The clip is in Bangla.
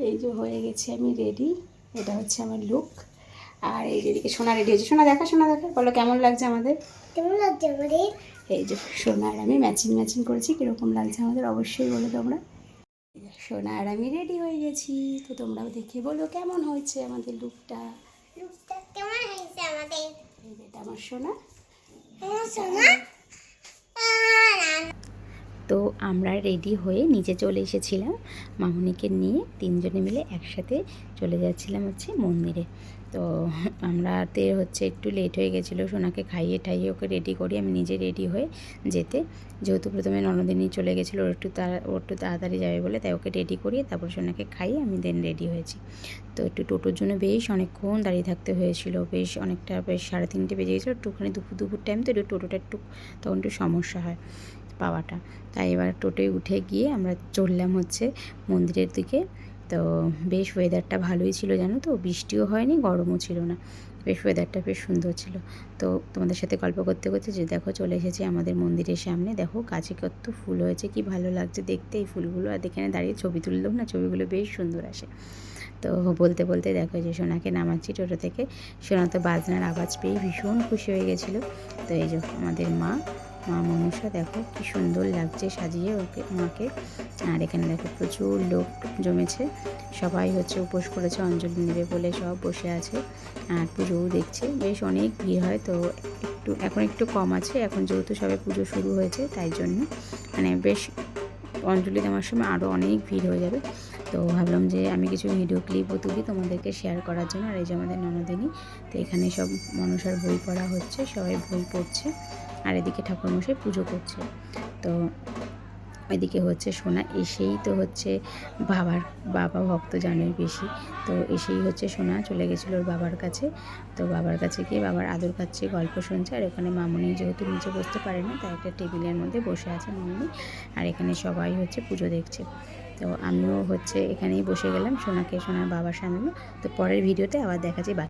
এই যে হয়ে গেছি আমি রেডি। এটা হচ্ছে আমার লুক। আর এই যেদিকে সোনা রেডি হয়েছে। সোনা দেখা বলো কেমন লাগছে আমাদের। কেমন লাগছে আমাদের? এই যে সোনা আর আমি ম্যাচিং করেছি, কীরকম লাগছে আমাদের অবশ্যই বলো তোমরা। সোনা আর আমি রেডি হয়ে গেছি, তো তোমরাও দেখে বলো কেমন হয়েছে আমাদের লুকটা। লুকটা কেমন হয়েছে আমাদের? এটা আমার সোনা। আমার সোনা। তো আমরা রেডি হয়ে নিচে চলে এসেছিলাম মামুনিকে নিয়ে, তিনজনে মিলে একসাথে চলে যাচ্ছিলাম হচ্ছে মন্দিরে। তো আমরাতে হচ্ছে একটু লেট হয়ে গেছিলো, সোনাকে খাইয়ে ঠাইয়ে ওকে রেডি করি, আমি নিজে রেডি হয়ে যেতে, যেহেতু প্রথমে ননদিনী চলে গেছিলো, ও একটু তাড়াতাড়ি যাবে বলে, তাই ওকে রেডি করিয়ে তারপর সোনাকে খাইয়ে আমি দেন রেডি হয়েছি। তো একটু টোটোর জন্য বেশ অনেকক্ষণ দাঁড়িয়ে থাকতে হয়েছিল, বেশ 3:30 বেজে গেছিলো, একটুখানি দুপুর টাইম তো একটু টোটোটা তখন একটু সমস্যা হয় পাওয়াটা। তাই এবার টোটোয় উঠে গিয়ে আমরা চললাম হচ্ছে মন্দিরের দিকে। তো বেশ ওয়েদারটা ভালোই ছিল জানো তো, বৃষ্টিও হয়নি, গরমও ছিল না, বেশ ওয়েদারটা বেশ সুন্দর ছিল। তো তোমাদের সাথে গল্প করতে করতে যে দেখো চলে এসেছি আমাদের মন্দিরের সামনে। দেখো গাছে কত ফুল হয়েছে, কি ভালো লাগছে দেখতে এই ফুলগুলো। আর এখানে দাঁড়িয়ে ছবি তুললেও না ছবিগুলো বেশ সুন্দর আসে। তো বলতে বলতে দেখো যে সোনাকে নামাচ্ছি টোটো থেকে। সোনা তো বাজনার আওয়াজ পেয়ে ভীষণ খুশি হয়ে গেছিলো। তো এই যে আমাদের মা মনসা, দেখো কি সুন্দর লাগছে সাজিয়ে ওকে মাকে। আর এখানে দেখো প্রচুর লোক জমেছে, সবাই হচ্ছে উপোস করেছে, অঞ্জলি নেবে বলে সব বসে আছে আর পুজোও দেখছে। বেশ অনেক ভিড় হয়, তো এখন একটু কম আছে, এখন যেহেতু সবে পুজো শুরু হয়েছে তাই জন্য মানে বেশ অঞ্জলি দেওয়ার সময় আরও অনেক ভিড় হয়ে যাবে। তো ভাবলাম যে আমি কিছু ভিডিও ক্লিপও তুলি তোমাদেরকে শেয়ার করার জন্য। আর এই যে আমাদের ননদিনী, তো এখানে সব মনসার বই পড়া হচ্ছে, সবাই বই পড়ছে আর এদিকে ঠাকুরমশাই পুজো করছে। তো এদিকে হচ্ছে সোনা এসেই তো হচ্ছে বাবা ভক্ত জানোই বেশি, তো এসেই হচ্ছে সোনা চলে গেছিলো ওর বাবার কাছে। তো বাবার কাছে গিয়ে বাবার আদর খাচ্ছে, গল্প শুনছে। আর ওখানে মামুনি যেহেতু নিচে বসতে পারে না, তাই একটা টেবিলের মধ্যে বসে আছে মামুনি, আর এখানে সবাই হচ্ছে পুজো দেখছে। তো আমিও হচ্ছে এখানেই বসে গেলাম সোনার বাবার সামনে। তো পরের ভিডিওতে আবার দেখা যায়।